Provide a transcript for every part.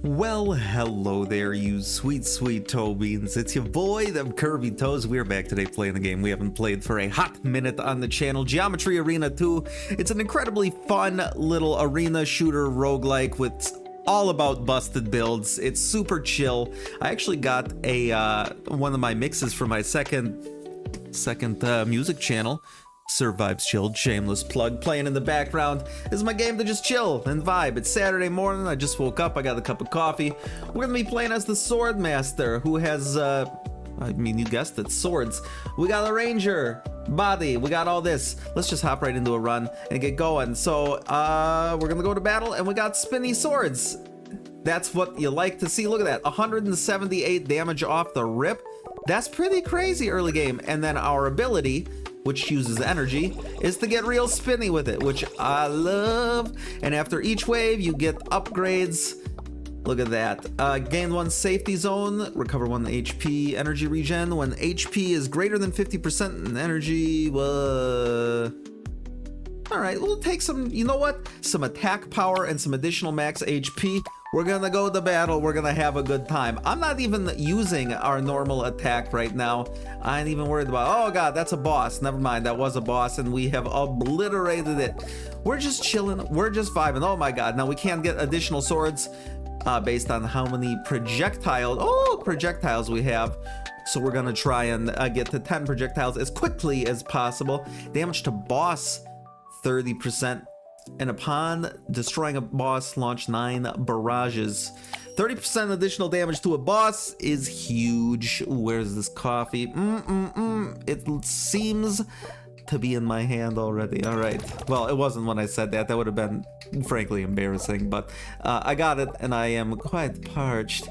Well, hello there, you sweet toe beans. It's your boy, them Curvy Toes. We're back today playing a game we haven't played for a hot minute on the channel, Geometry Arena 2. It's an incredibly fun little arena shooter roguelike with all about busted builds. It's super chill. I actually got a one of my mixes for my second music channel, Survives Chilled, shameless plug, playing in the background. This is my game to just chill and vibe. It's Saturday morning, I just woke up, I got a cup of coffee. We're gonna be playing as the Sword Master, who has, I mean, you guessed it, swords. We got a ranger, body, we got all this. Let's just hop right into a run and get going. So, we're gonna go to battle, and we got spinny swords. That's what you like to see. Look at that, 178 damage off the rip. That's pretty crazy early game. And then our ability, which uses energy, is to get real spinny with it, which I love. And after each wave, you get upgrades. Look at that. Gain 1 safety zone, recover 1 HP, energy regen. When HP is greater than 50% in energy, all right, we'll take some, you know what? Some attack power and some additional max HP. We're gonna go to battle, we're gonna have a good time. I'm not even using our normal attack right now. I ain't even worried about, oh god, that's a boss. Never mind, that was a boss and we have obliterated it. We're just chilling, we're just vibing. Oh my god, now we can't get additional swords based on how many projectiles we have. So we're gonna try and get to 10 projectiles as quickly as possible. Damage to boss, 30%. And upon destroying a boss, launch 9 barrages. 30% additional damage to a boss is huge. Where's this coffee? It seems to be in my hand already. All right. Well, it wasn't when I said that. That would have been frankly embarrassing, but I got it and I am quite parched.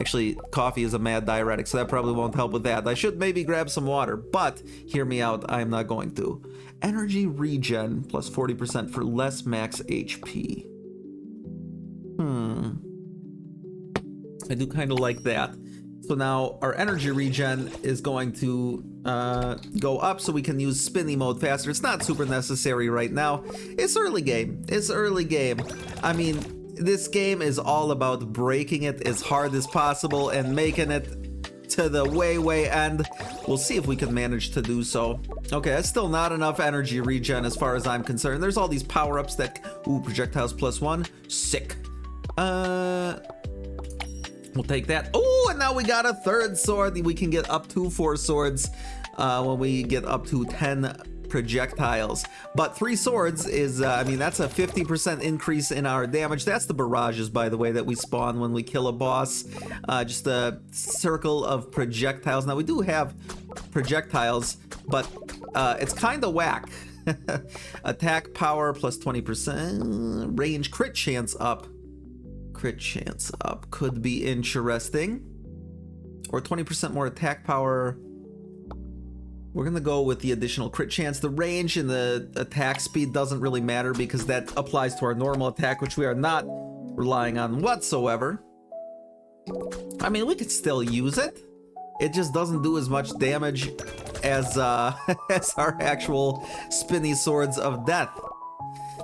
Actually, coffee is a mad diuretic, so that probably won't help with that. I should maybe grab some water, but hear me out, I am not going to. Energy regen, plus 40% for less max HP. I do kind of like that. So now our energy regen is going to go up so we can use spinny mode faster. It's not super necessary right now. It's early game. It's early game. I mean, this game is all about breaking it as hard as possible and making it to the way end. We'll see if we can manage to do so. Okay, that's still not enough energy regen as far as I'm concerned. There's all these power-ups that, projectiles +1, sick. We'll take that. Oh, and now we got a third sword. We can get up to 4 swords when we get up to 10 projectiles. But 3 swords is, I mean, that's a 50% increase in our damage. That's the barrages, by the way, that we spawn when we kill a boss. Just a circle of projectiles. Now, we do have projectiles, but it's kind of whack. Attack power plus 20%. Range crit chance up. Crit chance up could be interesting. Or 20% more attack power. We're gonna go with the additional crit chance. The range and the attack speed doesn't really matter because that applies to our normal attack, which we are not relying on whatsoever. I mean, we could still use it. It just doesn't do as much damage as as our actual spinny swords of death.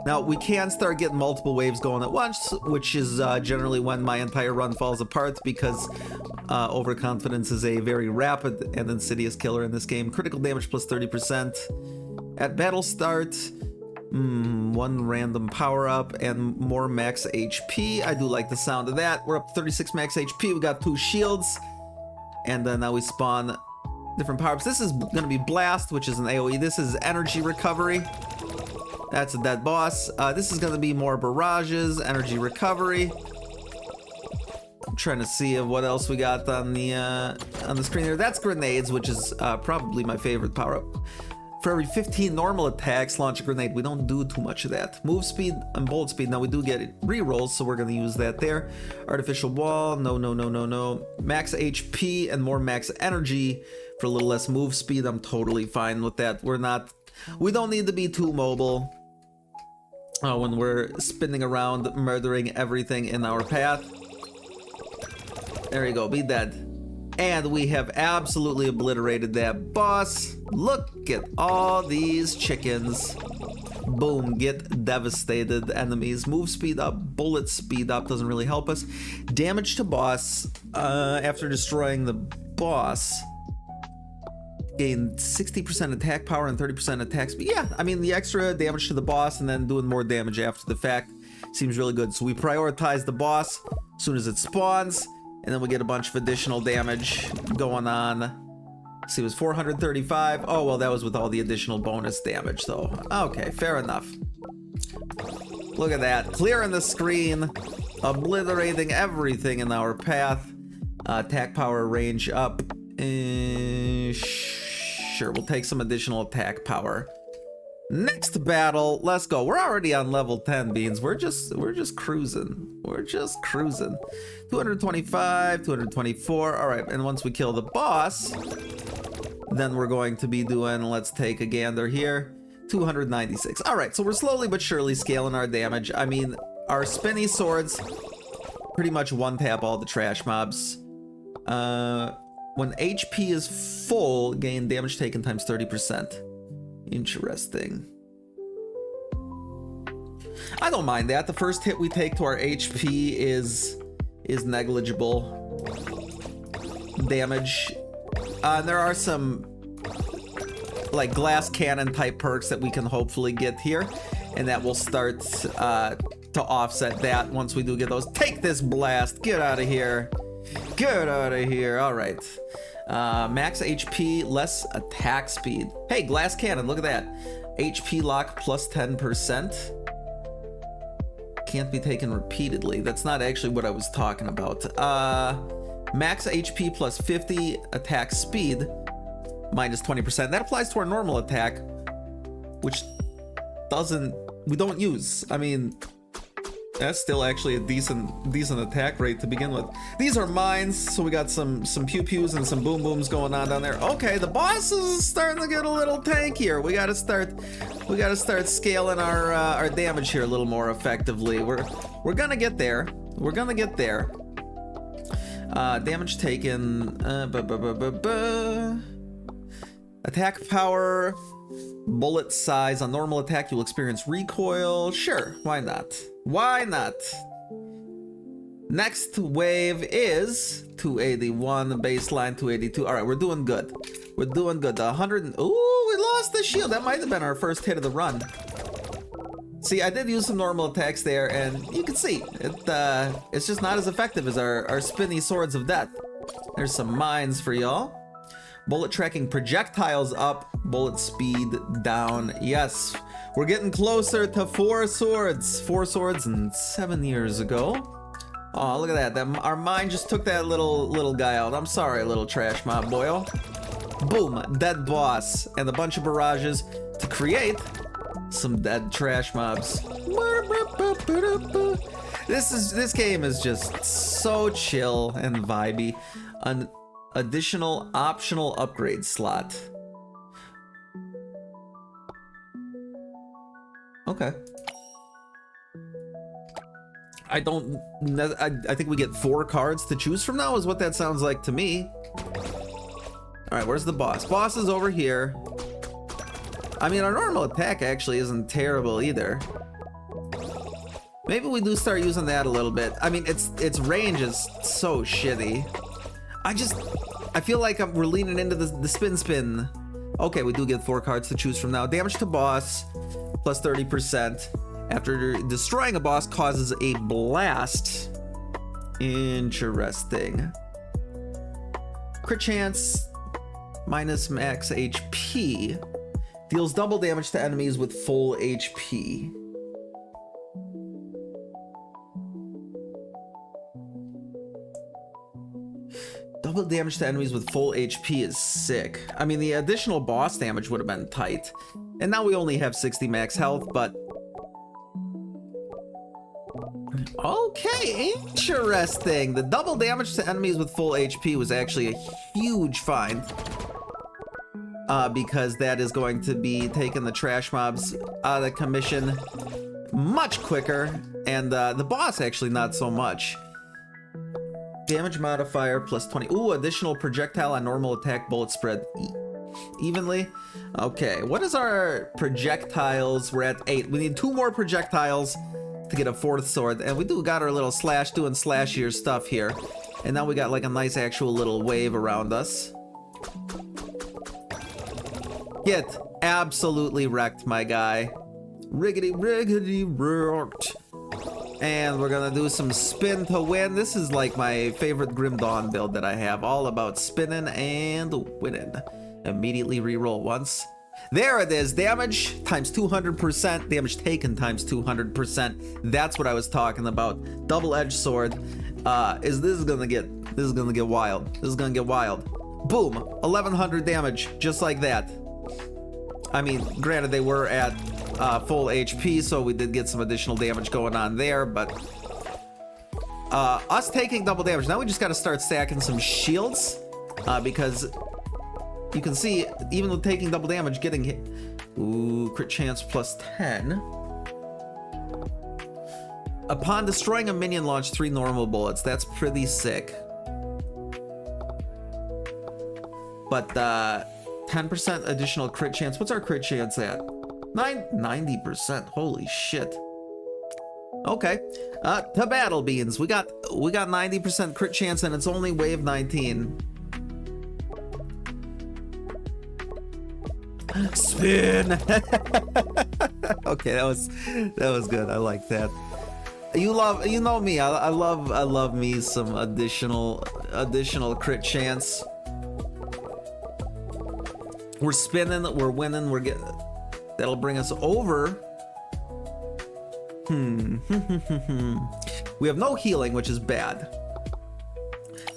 Now, we can start getting multiple waves going at once, which is generally when my entire run falls apart because overconfidence is a very rapid and insidious killer in this game. Critical damage plus 30%. At battle start, 1 random power-up and more max HP. I do like the sound of that. We're up to 36 max HP. We got 2 shields. And then now we spawn different power-ups. This is going to be Blast, which is an AoE. This is Energy Recovery. That's a dead boss. This is going to be more barrages, energy recovery. I'm trying to see what else we got on the screen here. That's grenades, which is probably my favorite power-up. For every 15 normal attacks, launch a grenade. We don't do too much of that. Move speed and bolt speed. Now we do get re-rolls, so we're going to use that there. Artificial wall. No. Max HP and more max energy for a little less move speed. I'm totally fine with that. We don't need to be too mobile when we're spinning around, murdering everything in our path. There you go, be dead. And we have absolutely obliterated that boss. Look at all these chickens. Boom, get devastated. Enemies move speed up, bullet speed up, doesn't really help us. Damage to boss, after destroying the boss, gain 60% attack power and 30% attack speed. Yeah, I mean, the extra damage to the boss and then doing more damage after the fact seems really good. So we prioritize the boss as soon as it spawns, and then we get a bunch of additional damage going on. See, it was 435. Oh, well, that was with all the additional bonus damage, though. Okay, fair enough. Look at that. Clearing the screen, obliterating everything in our path. Attack power range up. Sure, we'll take some additional attack power. Next battle, let's go. We're already on level 10, Beans. We're just cruising. We're just cruising. 225, 224. All right, and once we kill the boss, then we're going to be doing, let's take a gander here, 296. All right, so we're slowly but surely scaling our damage. I mean, our spinny swords pretty much one-tap all the trash mobs. When HP is full, gain damage taken times 30%. Interesting. I don't mind that. The first hit we take to our HP is negligible damage. There are some like glass cannon type perks that we can hopefully get here, and that will start to offset that once we do get those. Take this blast. Get out of here. Get out of here. All right. Max HP, less attack speed. Hey, glass cannon, look at that. HP lock plus 10%. Can't be taken repeatedly. That's not actually what I was talking about. Max HP plus 50, attack speed minus 20%. That applies to our normal attack, which we don't use. I mean, that's still actually a decent attack rate to begin with. These are mines, so we got some pew-pews and some boom-booms going on down there. Okay, the boss is starting to get a little tankier. We gotta start scaling our damage here a little more effectively. We're gonna get there. We're gonna get there. Damage taken. Attack power. Bullet size. On normal attack, you'll experience recoil. Sure, why not? Why not? Next wave is 281, baseline 282. All right, we're doing good. We're doing good. 100. Ooh, we lost the shield. That might have been our first hit of the run. See, I did use some normal attacks there, and you can see it's just not as effective as our spinny swords of death. There's some mines for y'all. Bullet tracking projectiles up, bullet speed down. Yes, we're getting closer to 4 swords. 4 swords and 7 years ago. Oh, look at that. Our mine just took that little guy out. I'm sorry, little trash mob boyo. Boom, dead boss, and a bunch of barrages to create some dead trash mobs. This game is just so chill and vibey. An additional optional upgrade slot. Okay. I think we get 4 cards to choose from now is what that sounds like to me. All right, where's the boss? Boss is over here. I mean, our normal attack actually isn't terrible either. Maybe we do start using that a little bit. I mean, its range is so shitty. I feel like we're leaning into the spin. Okay, we do get 4 cards to choose from now. Damage to boss, plus 30%. After destroying a boss causes a blast. Interesting. Crit chance, minus max HP. Deals double damage to enemies with full HP. Double damage to enemies with full HP is sick. I mean, the additional boss damage would have been tight. And now we only have 60 max health, but... Okay, interesting. The double damage to enemies with full HP was actually a huge find. Because that is going to be taking the trash mobs out of commission much quicker. And the boss actually not so much. Damage modifier plus 20. Ooh, additional projectile on normal attack bullet spread. evenly. Okay, what is our projectiles? We're at 8. We need 2 more projectiles to get a 4th sword, and we do got our little slash doing slashier stuff here. And now we got like a nice actual little wave around us. Get absolutely wrecked, my guy. Riggedy riggedy wrecked. And we're gonna do some spin to win. This is like my favorite Grim Dawn build that I have. All about spinning and winning. Immediately reroll once. There it is. Damage times 200%. Damage taken times 200%. That's what I was talking about. Double-edged sword. This is gonna get wild. This is gonna get wild. Boom. 1100 damage, just like that. I mean, granted they were at full HP, so we did get some additional damage going on there, but us taking double damage. Now we just got to start stacking some shields, because you can see, even with taking double damage, getting hit. Ooh, crit chance plus 10. Upon destroying a minion, launch 3 normal bullets. That's pretty sick. But 10% additional crit chance. What's our crit chance at? 90%. Holy shit. Okay. To battle beans. We got 90% crit chance, and it's only wave 19. Spin. Okay, that was good. I like that. You know me. I love me some additional crit chance. We're spinning, we're winning, we're getting. That'll bring us over. We have no healing, which is bad.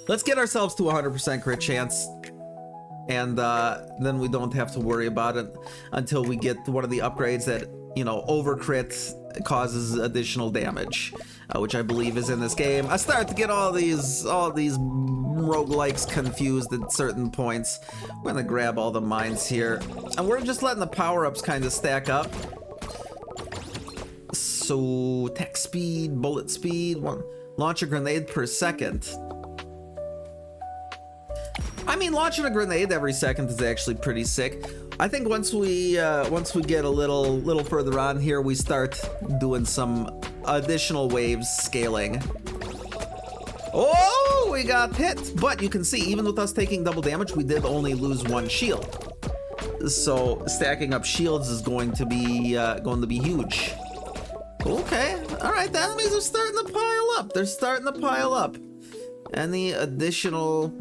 Let's get ourselves to 100% crit chance, and then we don't have to worry about it until we get one of the upgrades that, you know, over crit causes additional damage, which I believe is in this game. I start to get all these roguelikes confused at certain points. We're gonna grab all the mines here, and we're just letting the power-ups kind of stack up. So attack speed, bullet speed, launch a grenade per second. I mean, launching a grenade every second is actually pretty sick. I think once we get a little further on here, we start doing some additional waves scaling. Oh, we got hit, but you can see, even with us taking double damage, we did only lose 1 shield. So stacking up shields is going to be huge. Okay, all right, the enemies are starting to pile up. They're starting to pile up. Any additional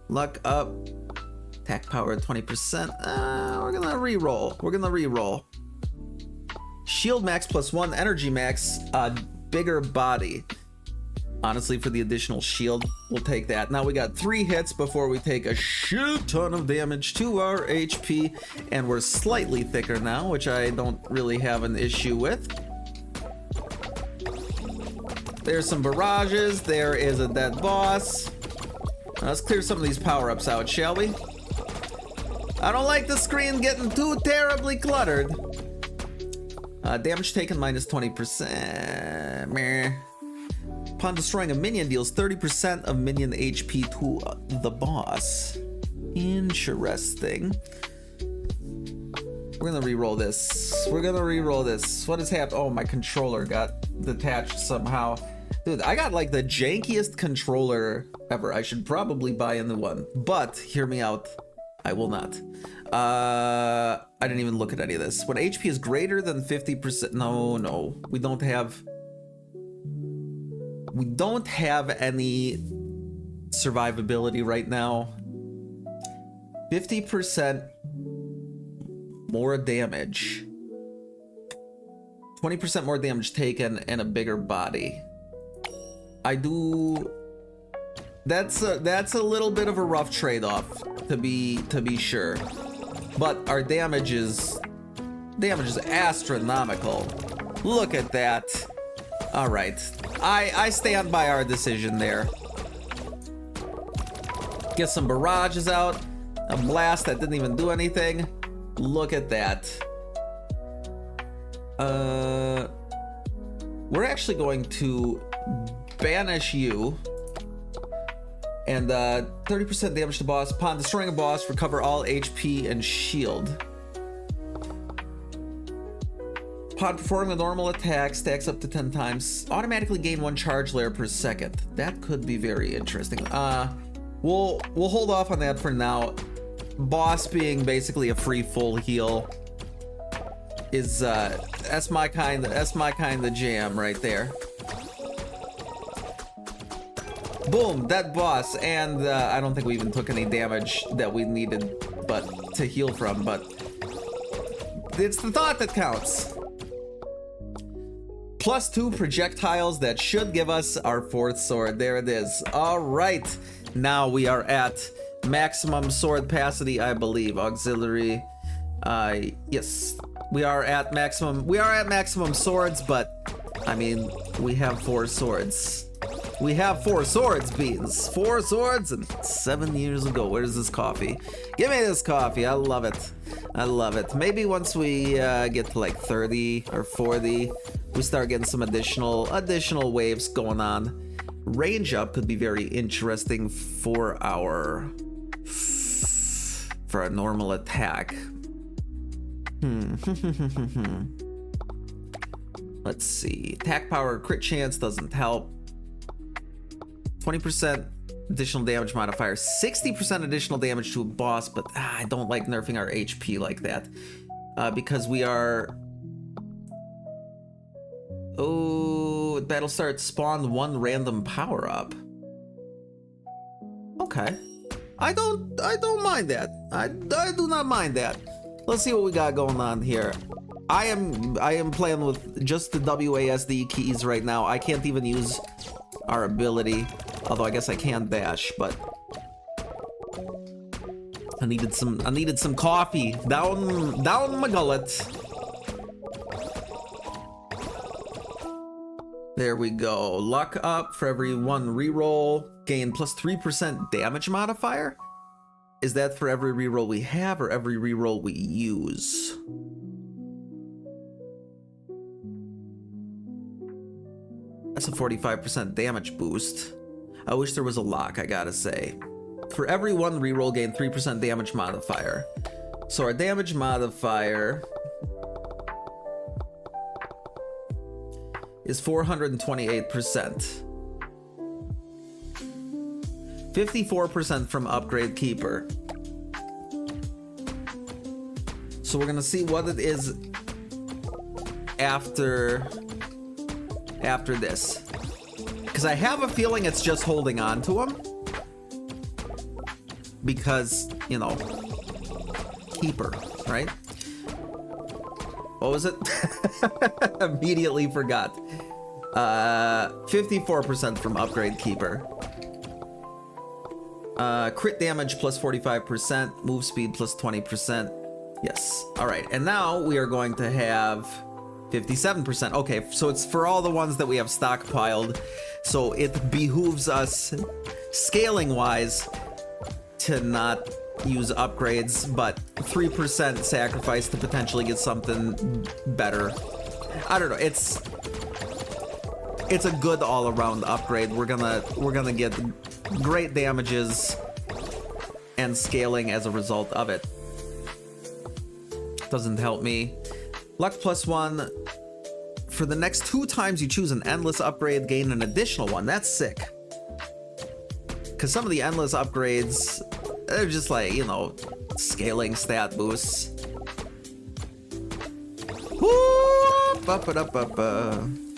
luck up? Attack power at 20%. We're gonna reroll. We're gonna reroll. Shield max plus 1, energy max, bigger body. Honestly, for the additional shield, we'll take that. Now we got 3 hits before we take a shit ton of damage to our HP, and we're slightly thicker now, which I don't really have an issue with. There's some barrages. There is a dead boss. Now let's clear some of these power-ups out, shall we? I don't like the screen getting too terribly cluttered. Damage taken minus 20%. Meh. Upon destroying a minion, deals 30% of minion HP to the boss. Interesting. We're gonna re-roll this. We're gonna re-roll this. What has happened? Oh, my controller got detached somehow. Dude, I got like the jankiest controller ever. I should probably buy a new one, but hear me out. I will not. I didn't even look at any of this. When HP is greater than 50%, no, we don't have any survivability right now. 50% more damage, 20% more damage taken, and a bigger body. That's a little bit of a rough trade-off, to be sure. But our damage is astronomical. Look at that. All right, I stand by our decision there. Get some barrages out. A blast that didn't even do anything. Look at that. We're actually going to banish you. And 30% damage to boss. Upon destroying a boss, recover all HP and shield. Upon performing a normal attack, stacks up to 10 times. Automatically gain 1 charge layer per second. That could be very interesting. We'll hold off on that for now. Boss being basically a free full heal is that's my kind of jam right there. Boom, that boss, and I don't think we even took any damage that we needed to heal from, but it's the thought that counts. +2 projectiles that should give us our 4th sword. There it is. All right, now we are at maximum sword capacity, I believe. Auxiliary. Yes, we are at maximum swords, but I mean, we have 4 swords. We have 4 swords, Beans. 4 swords and 7 years ago. Where's this coffee? Give me this coffee. I love it. I love it. Maybe once we get to like 30 or 40, we start getting some additional waves going on. Range up could be very interesting for our normal attack. Let's see. Attack power, crit chance doesn't help. 20% additional damage modifier, 60% additional damage to a boss, but I don't like nerfing our HP like that because we are. Oh, at battle start, spawn 1 random power up. Okay, I don't mind that. I do not mind that. Let's see what we got going on here. I am playing with just the WASD keys right now. I can't even use our ability, although I guess I can dash, but I needed some coffee down my gullet. There we go. Luck up for every 1 reroll, gain +3% damage modifier. Is that for every reroll we have or every reroll we use? That's a 45% damage boost. I wish there was a lock, I gotta say. For every 1 reroll, gain 3% damage modifier. So our damage modifier is 428%. 54% from Upgrade Keeper. So we're gonna see what it is after this, because I have a feeling it's just holding on to him, because, you know, Keeper, right? What was it? Immediately forgot. 54% from Upgrade Keeper. Crit damage +45%, move speed +20%. Yes. All right, and now we are going to have 57%. Okay, so it's for all the ones that we have stockpiled. So it behooves us, scaling wise, to not use upgrades, but 3% sacrifice to potentially get something better. I don't know. It's a good all-around upgrade. We're gonna get great damages and scaling as a result of it. Doesn't help me. Luck +1. For the next 2 times you choose an endless upgrade, gain an additional 1. That's sick. Because some of the endless upgrades, they're just like, you know, scaling stat boosts.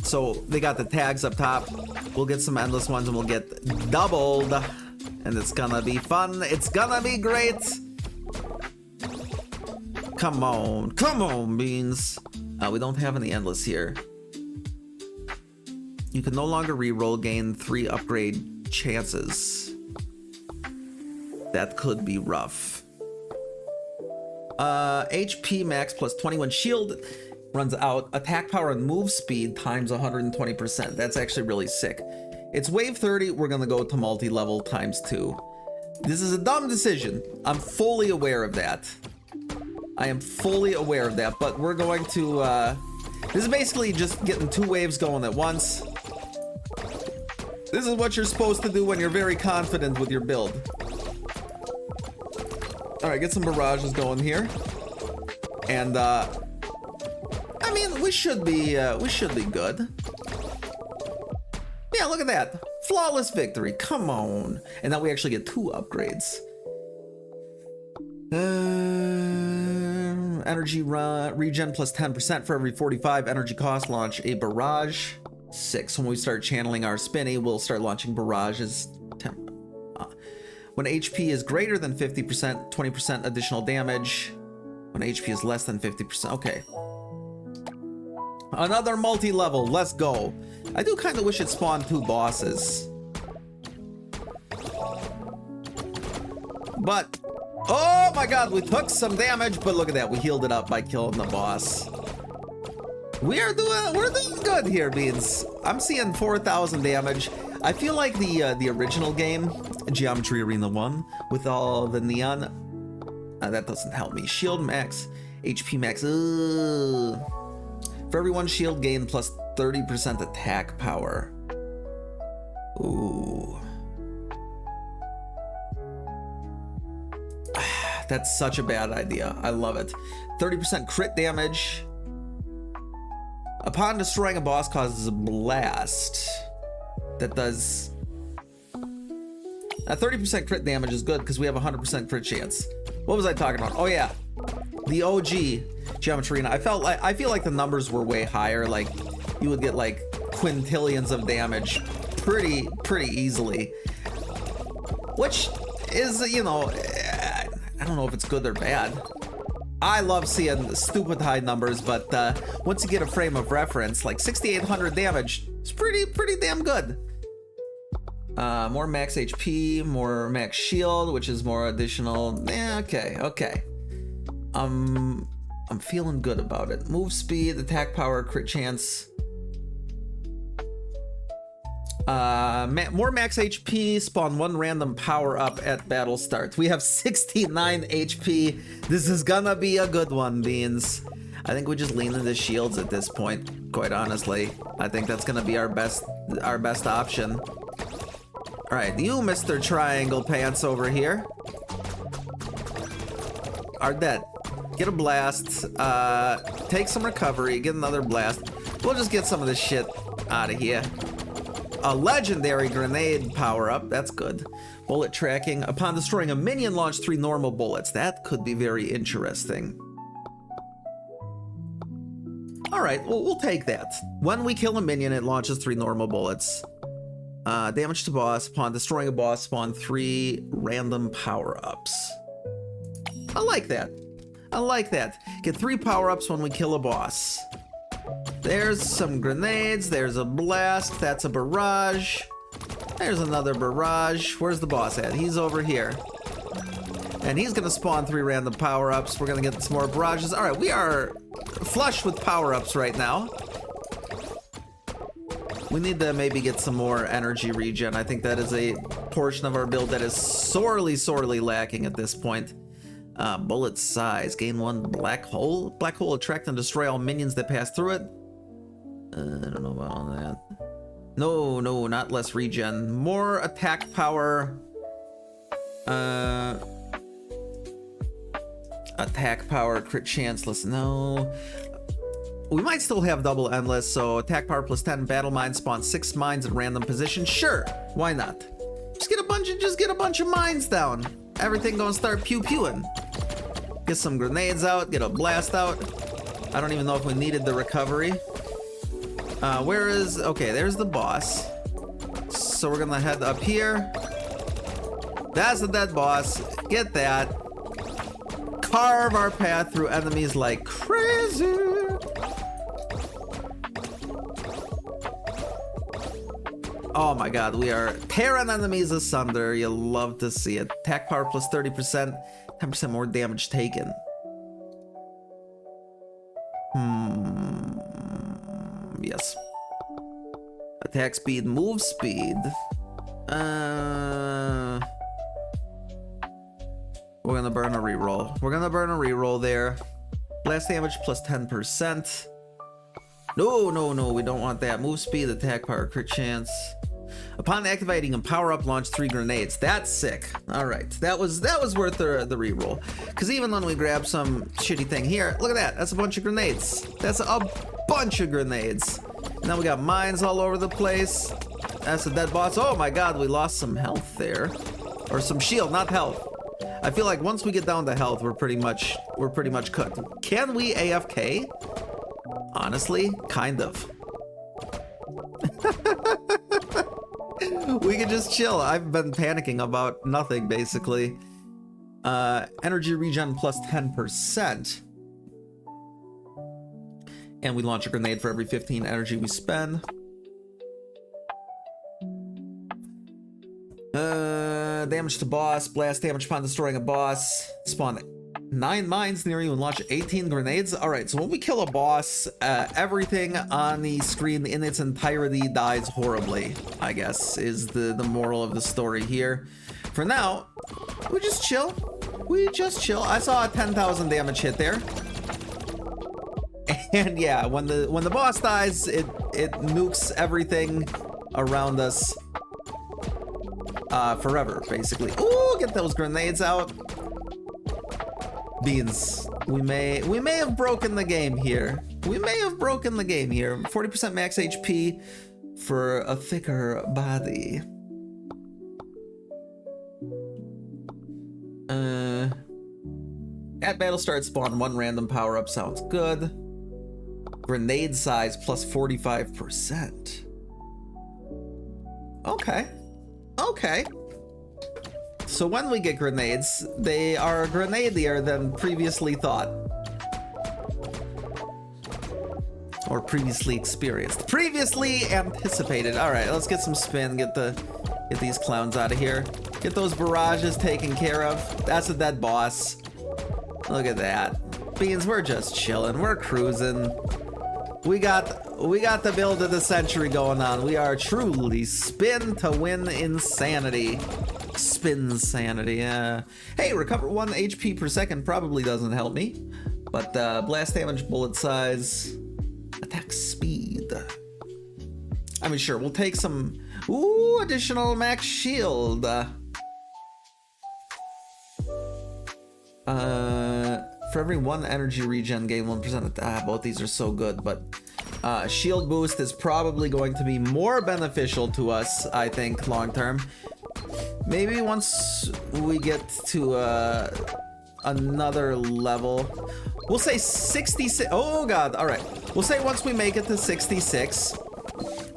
So they got the tags up top. We'll get some endless ones and we'll get doubled. And it's gonna be fun. It's gonna be great. Come on, Beans. We don't have any endless here. You can no longer reroll, gain 3 upgrade chances. That could be rough. HP max +21. Shield runs out. Attack power and move speed times 120%. That's actually really sick. It's wave 30. We're gonna go to multi-level ×2. This is a dumb decision. I'm fully aware of that. I am fully aware of that, but we're going to, this is basically just getting 2 waves going at once. This is what you're supposed to do when you're very confident with your build. All right, get some barrages going here. And I mean, we should be good. Yeah, look at that. Flawless victory. Come on. And now we actually get 2 upgrades. Energy regen plus 10% for every 45 energy cost. Launch a barrage. 6. When we start channeling our spinny, we'll start launching barrages. When HP is greater than 50%, 20% additional damage. When HP is less than 50%. Okay. Another multi-level. Let's go. I do kind of wish it spawned 2 bosses. But, oh my god, we took some damage, but look at that. We healed it up by killing the boss. We're doing good here, Beans. I'm seeing 4,000 damage. I feel like the original game, Geometry Arena 1, with all the neon, that doesn't help me. Shield max, HP max. Ugh. For every 1 shield gain plus 30% attack power. Ooh. That's such a bad idea. I love it. 30% crit damage. Upon destroying a boss causes a blast. That does... 30% crit damage is good because we have a 100% crit chance. What was I talking about? Oh yeah. The OG Geometry Arena. I feel like the numbers were way higher. Like, you would get like quintillions of damage pretty easily. Which is, you know... I don't know if it's good or bad. I love seeing stupid high numbers, but once you get a frame of reference, like 6,800 damage, it's pretty damn good. More max HP, more max shield, which is more additional. Yeah, okay. I'm feeling good about it. Move speed, attack power, crit chance. More max HP, spawn 1 random power up at battle start. We have 69 HP. This is gonna be a good one, Beans. I think we just lean into shields at this point, quite honestly. I think that's gonna be our best option. All right, you Mr. Triangle Pants over here are dead. Get a blast, take some recovery, get another blast. We'll just get some of this shit out of here. A legendary grenade power-up, that's good. Bullet tracking. Upon destroying a minion, launch 3 normal bullets. That could be very interesting. Alright, well, we'll take that. When we kill a minion, it launches 3 normal bullets. Damage to boss. Upon destroying a boss, spawn 3 random power-ups. I like that. I like that. Get 3 power-ups when we kill a boss. There's some grenades, there's a blast, that's a barrage. There's another barrage. Where's the boss at? He's over here. And he's gonna spawn 3 random power-ups. We're gonna get some more barrages. All right, we are flush with power-ups right now. We need to maybe get some more energy regen. I think that is a portion of our build that is sorely lacking at this point. Bullet size, gain 1 black hole. Black hole attract and destroy all minions that pass through it. I don't know about all that. No, not less regen. More attack power. Attack power, crit chance, listen, no. We might still have double endless, so attack power plus 10, battle mines, spawn 6 mines in random positions. Sure, why not? Just get a bunch of mines down. Everything gonna start pew-pewing. Get some grenades out, get a blast out. I don't even know if we needed the recovery. Where is, okay, there's the boss. So we're gonna head up here. That's the dead boss. Get that. Carve our path through enemies like crazy. Oh my god, we are tearing enemies asunder. You'll love to see it. Attack power plus 30%, 10% more damage taken. Yes. Attack speed, move speed. We're gonna burn a reroll. We're gonna burn a reroll there. Blast damage plus 10%. No, we don't want that. Move speed, attack power, crit chance. Upon activating a power-up, launch 3 grenades. That's sick. All right, that was worth the reroll. Because even when we grab some shitty thing here, look at that. That's a bunch of grenades. That's a bunch of grenades. Now we got mines all over the place. That's a dead boss. Oh my god, we lost some health there. Or some shield, not health. I feel like once we get down to health, we're pretty much cooked. Can we AFK? Honestly, kind of. We can just chill. I've been panicking about nothing, basically. Energy regen plus 10%. And we launch a grenade for every 15 energy we spend. Damage to boss. Blast damage upon destroying a boss. Spawn 9 mines near you and launch 18 grenades. Alright, so when we kill a boss, everything on the screen in its entirety dies horribly, I guess, is the moral of the story here. For now, we just chill. We just chill. I saw a 10,000 damage hit there. And yeah, when the boss dies, it nukes everything around us forever, basically. Ooh, get those grenades out. Beans. We may have broken the game here. We may have broken the game here. 40% max HP for a thicker body. At battle start, spawn 1 random power up. Sounds good. Grenade size plus 45%. Okay. Okay. So when we get grenades, they are grenadier than previously thought. Or previously experienced. Previously anticipated. Alright, let's get some spin, get these clowns out of here. Get those barrages taken care of. That's a dead boss. Look at that. Beans, we're just chilling. We're cruising. We got the build of the century going on. We are truly spin to win insanity. Spin sanity, yeah. Hey, recover 1 HP per second probably doesn't help me. But blast damage, bullet size, attack speed. I mean, sure, we'll take some... Ooh, additional max shield. For every 1 energy regen, gain 1%. Both these are so good, but shield boost is probably going to be more beneficial to us, I think, long term. Maybe once we get to another level, we'll say 66. Oh god, all right. We'll say once we make it to 66,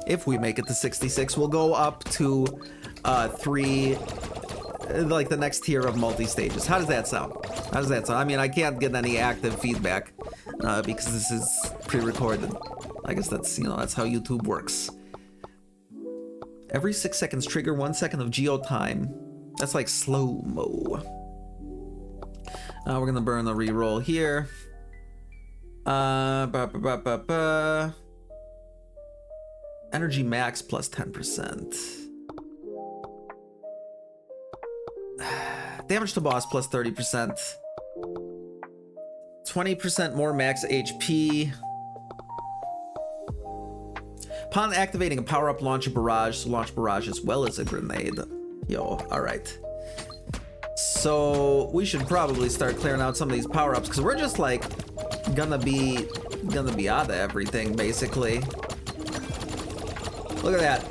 if we make it to 66, we'll go up to 3, like the next tier of multi-stages. How does that sound? How does that sound? I mean, I can't get any active feedback because this is pre-recorded. I guess that's, you know, that's how YouTube works. Every 6 seconds, trigger 1 second of geo time. That's like slow-mo. We're gonna burn a reroll here. Energy max plus 10%. Damage to boss plus 30%. 20% more max HP. Upon activating a power-up, launch a barrage. So launch barrage as well as a grenade. Yo, alright. So we should probably start clearing out some of these power-ups because we're just like gonna be out of everything basically. Look at that.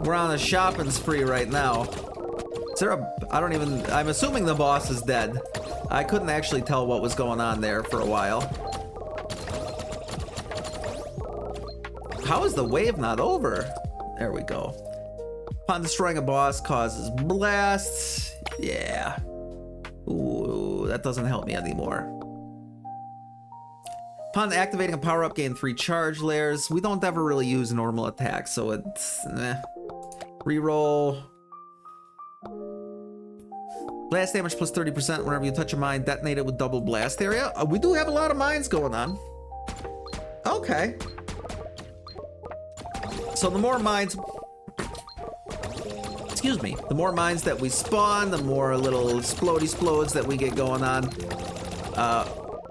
We're on a shopping spree right now. Is there a... I'm assuming the boss is dead. I couldn't actually tell what was going on there for a while. How is the wave not over? There we go. Upon destroying a boss, causes blasts. Yeah. Ooh, that doesn't help me anymore. Upon activating a power-up, gain 3 charge layers. We don't ever really use normal attacks, so it's... Reroll. Blast damage plus 30% whenever you touch a mine. Detonate it with double blast area. We do have a lot of mines going on. Okay. So the more mines... Excuse me. The more mines that we spawn, the more little explody-splodes that we get going on.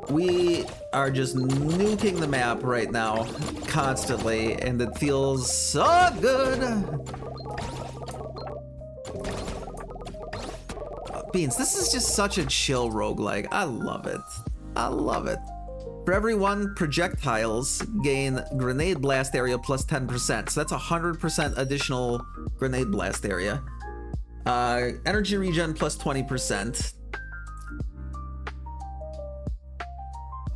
We are just nuking the map right now, constantly, and it feels so good. Beans, this is just such a chill roguelike. I love it. I love it. For every 1 projectiles, gain grenade blast area plus 10%. So that's 100% additional grenade blast area. Energy regen plus 20%.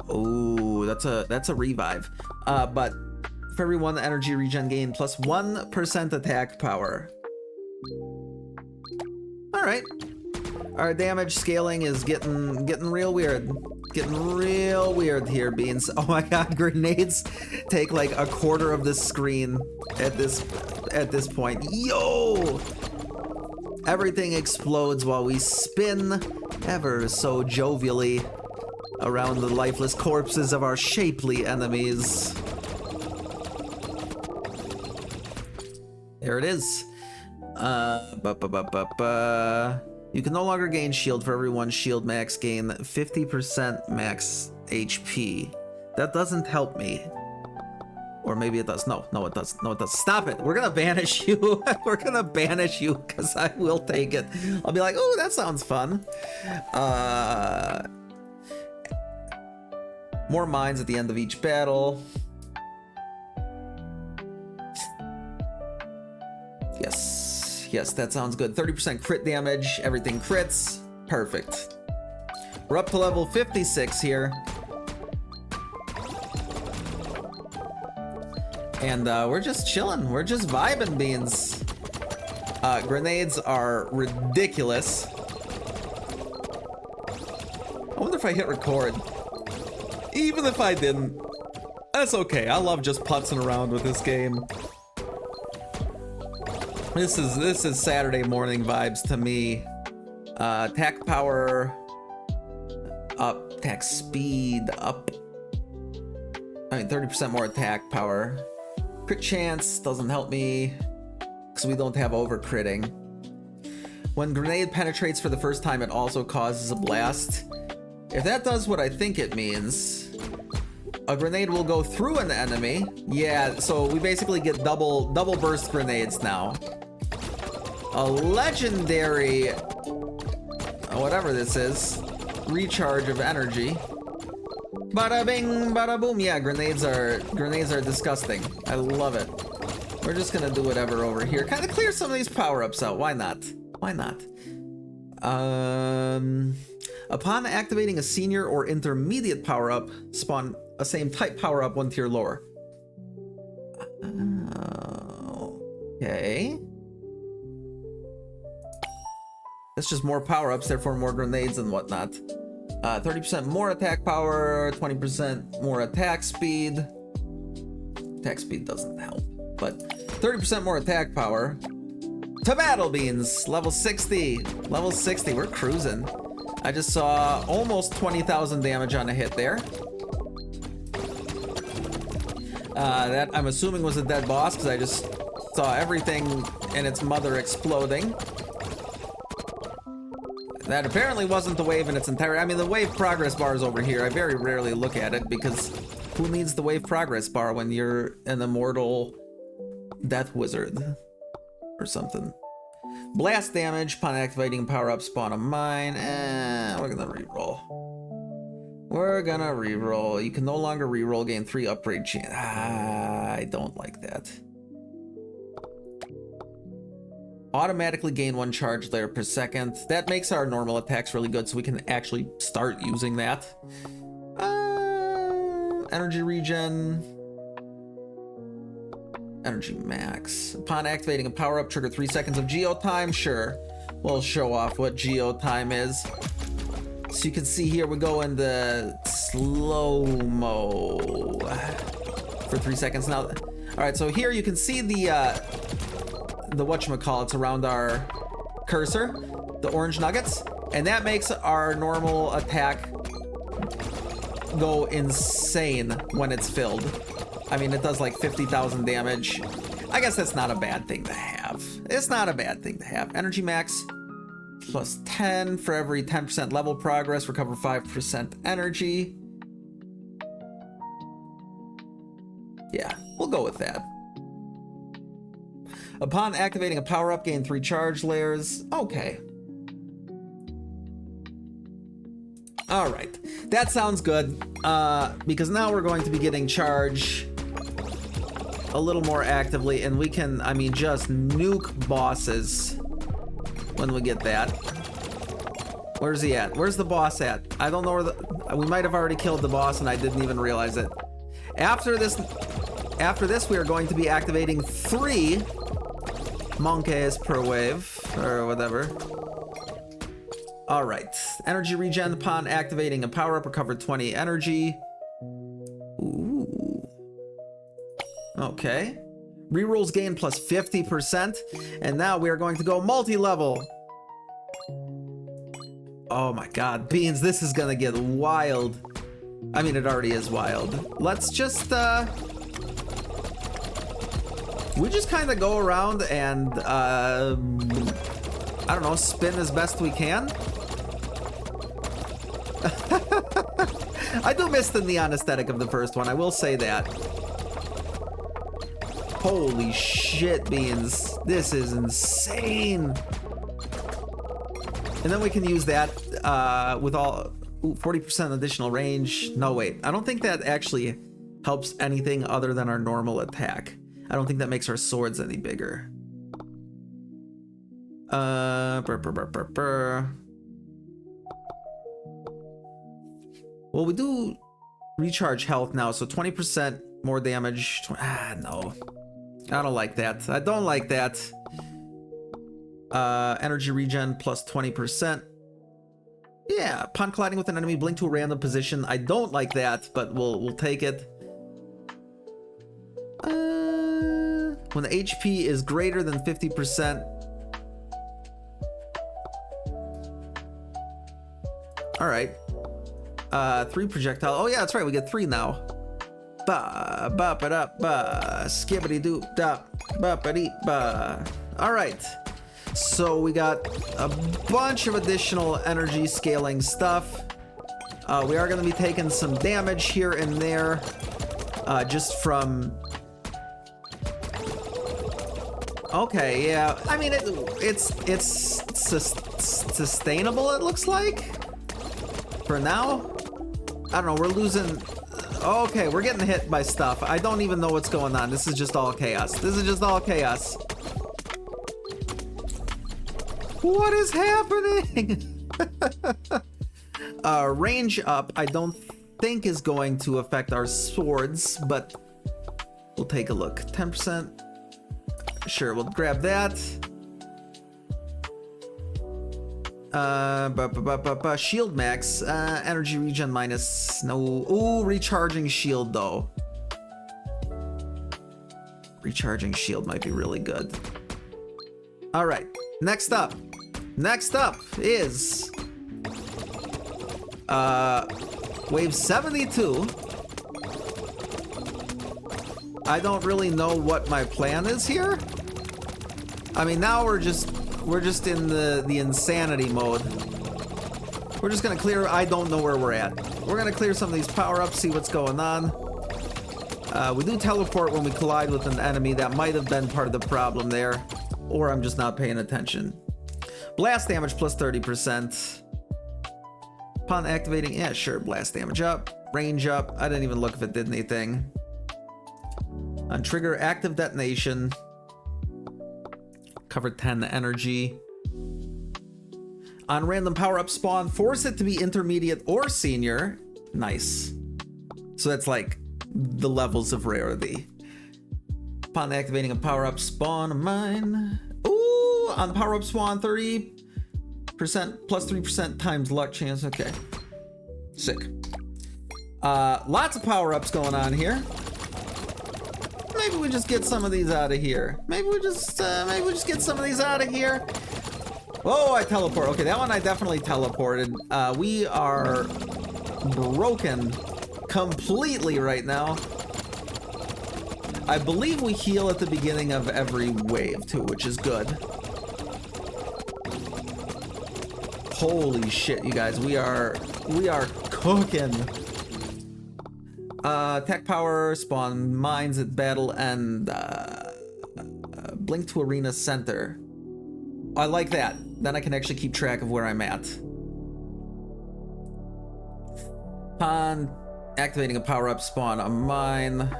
Oh, that's a revive. But for every 1 energy regen gain plus 1% attack power. All right. Our damage scaling is getting real weird. Getting real weird here, Beans. Oh my god, grenades take like a quarter of the screen at this point. Yo! Everything explodes while we spin ever so jovially around the lifeless corpses of our shapely enemies. There it is. You can no longer gain shield for every 1 shield max, gain 50% max HP. That doesn't help me. Or maybe it does. No, it does. No, it does. Stop it. We're gonna banish you. We're gonna banish you because I will take it. I'll be like, oh, that sounds fun. More mines at the end of each battle. Yes, that sounds good. 30% crit damage, everything crits. Perfect. We're up to level 56 here. And we're just chilling. We're just vibing, Beans. Grenades are ridiculous. I wonder if I hit record. Even if I didn't, that's okay. I love just putzing around with this game. This is Saturday morning vibes to me. Attack power up, attack speed up. I mean, 30% more attack power. Crit chance doesn't help me because we don't have over critting. When grenade penetrates for the first time, it also causes a blast. If that does what I think it means, a grenade will go through an enemy. Yeah, so we basically get double burst grenades now. A legendary, whatever this is, recharge of energy. Bada bing, bada boom. Yeah, grenades are disgusting. I love it. We're just gonna do whatever over here. Kind of clear some of these power-ups out. Why not? Why not? Upon activating a senior or intermediate power-up, spawn a same type power-up 1 tier lower. Okay. It's just more power-ups, therefore more grenades and whatnot. 30% more attack power, 20% more attack speed. Attack speed doesn't help, but 30% more attack power. To battle, Beans, level 60. Level 60, we're cruising. I just saw almost 20,000 damage on a hit there. That I'm assuming was a dead boss because I just saw everything and its mother exploding. That apparently wasn't the wave in its entirety. I mean, the wave progress bar is over here. I very rarely look at it because who needs the wave progress bar when you're an immortal death wizard or something? Blast damage upon activating power-up, spawn a mine. We're gonna reroll. We're gonna reroll. You can no longer reroll, gain 3 upgrade chance. I don't like that. Automatically gain 1 charge layer per second. That makes our normal attacks really good, so we can actually start using that. Energy regen. Energy max. Upon activating a power-up, trigger 3 seconds of geo time. Sure, we'll show off what geo time is. So you can see here we go into slow-mo for 3 seconds now. All right, so here you can see the whatchamacallits around our cursor, the orange nuggets, and that makes our normal attack go insane when it's filled. I mean, it does like 50,000 damage. I guess that's not a bad thing to have. It's not a bad thing to have. Energy max plus 10 for every 10% level progress, recover 5% energy. Yeah, we'll go with that. Upon activating a power-up, gain 3 charge layers. Okay. All right, that sounds good. Because now we're going to be getting charge a little more actively, and we can, I mean, just nuke bosses when we get that. Where's he at? Where's the boss at? I don't know where we might have already killed the boss and I didn't even realize it. After this, we are going to be activating 3 monkeys per wave, or whatever. All right, energy regen upon activating a power-up, recover 20 energy. Ooh. Okay. Rerolls gain plus 50%, and now we are going to go multi-level. Oh my god, Beans, this is gonna get wild. I mean, it already is wild. Let's just, we just kind of go around and, I don't know, spin as best we can. I do miss the neon aesthetic of the first one, I will say that. Holy shit, Beans. This is insane. And then we can use that with all 40% additional range. No, wait. I don't think that actually helps anything other than our normal attack. I don't think that makes our swords any bigger. Well, we do recharge health now, so 20% more damage. No. I don't like that. I don't like that. Energy regen plus 20%. Yeah, upon colliding with an enemy, blink to a random position. I don't like that, but we'll take it. When the HP is greater than 50%. All right. 3 projectile. Oh yeah, that's right. We get 3 now. Ba ba ba da ba skibbity doo da ba ba dee ba. All right. So we got a bunch of additional energy scaling stuff. We are going to be taking some damage here and there, just from. Okay, yeah. I mean, it's sustainable. It looks like. For now, I don't know. We're losing. Okay, we're getting hit by stuff. I don't even know what's going on. This is just all chaos. This is just all chaos. What is happening? Range up, I don't think is going to affect our swords, but we'll take a look. 10%. Sure, we'll grab that. Shield max, energy regen minus, no. Ooh, recharging shield though. Recharging shield might be really good. All right, next up is wave 72. I don't really know what my plan is here. I mean, now we're just in the insanity mode. We're just gonna clear. I don't know where we're at. We're gonna clear some of these power-ups, see what's going on. We do teleport when we collide with an enemy. That might have been part of the problem there, or I'm just not paying attention. Blast damage plus 30%. Upon activating, yeah, sure, blast damage up, range up. I didn't even look if it did anything. On trigger, active detonation. Covered 10 energy. On random power-up spawn, force it to be intermediate or senior. Nice. So that's like the levels of rarity. Upon activating a power-up spawn of mine. Ooh, on the power-up spawn, 30% plus 3% times luck chance. Okay. Sick. Lots of power-ups going on here. Maybe we just get some of these out of here. Maybe we just get some of these out of here. Whoa, I teleport. Okay, that one I definitely teleported. We are broken completely right now. I believe we heal at the beginning of every wave too, which is good. Holy shit, you guys, we are cooking. Tech power, spawn mines at battle, and blink to arena center. I like that. Then I can actually keep track of where I'm at. Upon activating a power-up, spawn a mine.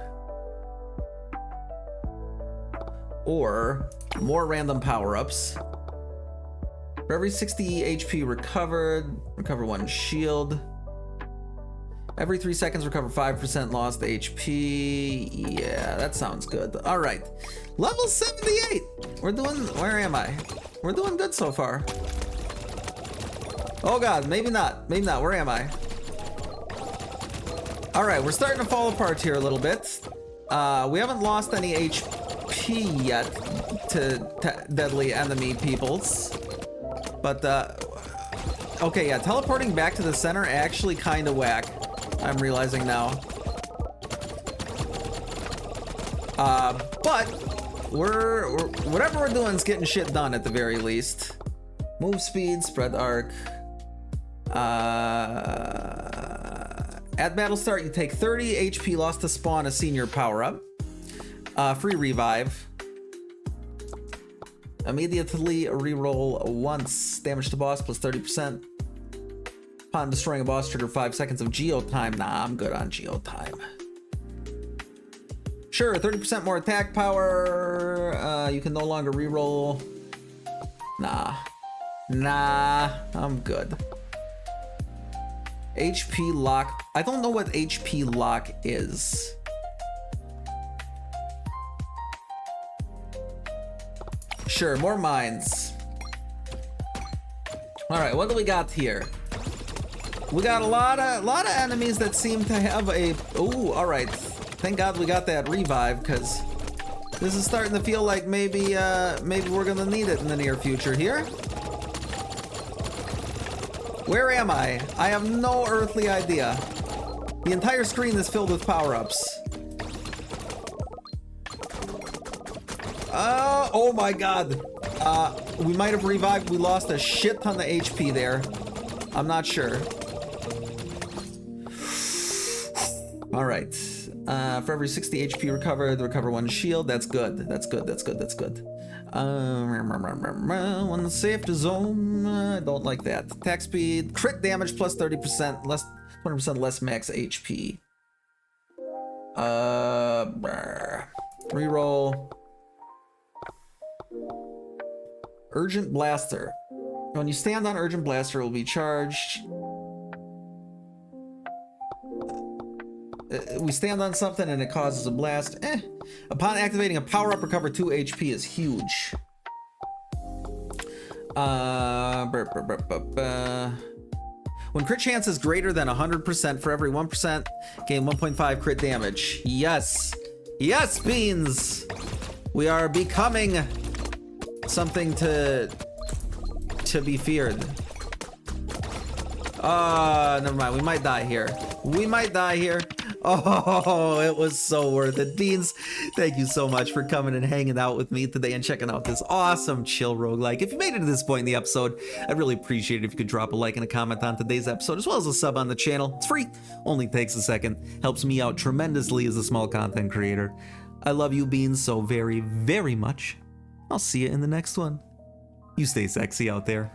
Or more random power-ups. For every 60 HP recovered, recover 1 shield. Every 3 seconds, recover 5% lost HP. Yeah, that sounds good. All right, level 78. We're doing, where am I? We're doing good so far. Oh God, maybe not, where am I? All right, we're starting to fall apart here a little bit. We haven't lost any HP yet to deadly enemy peoples. But, okay, yeah, teleporting back to the center actually kind of whack. I'm realizing now. But we're whatever we're doing is getting shit done at the very least. Move speed, spread arc. At battle start, you take 30 HP lost to spawn a senior power-up. Free revive. Immediately reroll once. Damage to boss plus 30%. Upon destroying a boss, trigger 5 seconds of geo time. Nah, I'm good on geo time. Sure, 30% more attack power. You can no longer reroll. Nah, I'm good. HP lock. I don't know what HP lock is. Sure, more mines. All right, what do we got here? We got a lot of enemies that seem to have a. Ooh, all right. Thank God we got that revive, because this is starting to feel like maybe we're gonna need it in the near future here. Where am I? I have no earthly idea. The entire screen is filled with power-ups. Oh my God. We might have revived. We lost a shit ton of HP there. I'm not sure. All right. For every 60 HP recovered, recover 1 shield. That's good. That's good. When the safety zone, I don't like that. Attack speed, crit damage plus 30%, less 20% less max HP. Reroll. Urgent Blaster. When you stand on Urgent Blaster, it will be charged. We stand on something and it causes a blast. Upon activating a power-up, recover 2 HP is huge. When crit chance is greater than 100%, for every 1%, gain 1.5 crit damage. Yes. Yes, Beans! We are becoming something to be feared. Never mind. We might die here. Oh, it was so worth it. Beans, thank you so much for coming and hanging out with me today and checking out this awesome chill roguelike. If you made it to this point in the episode, I'd really appreciate it if you could drop a like and a comment on today's episode, as well as a sub on the channel. It's free, only takes a second, helps me out tremendously as a small content creator. I love you, Beans, so very, very much. I'll see you in the next one. You stay sexy out there.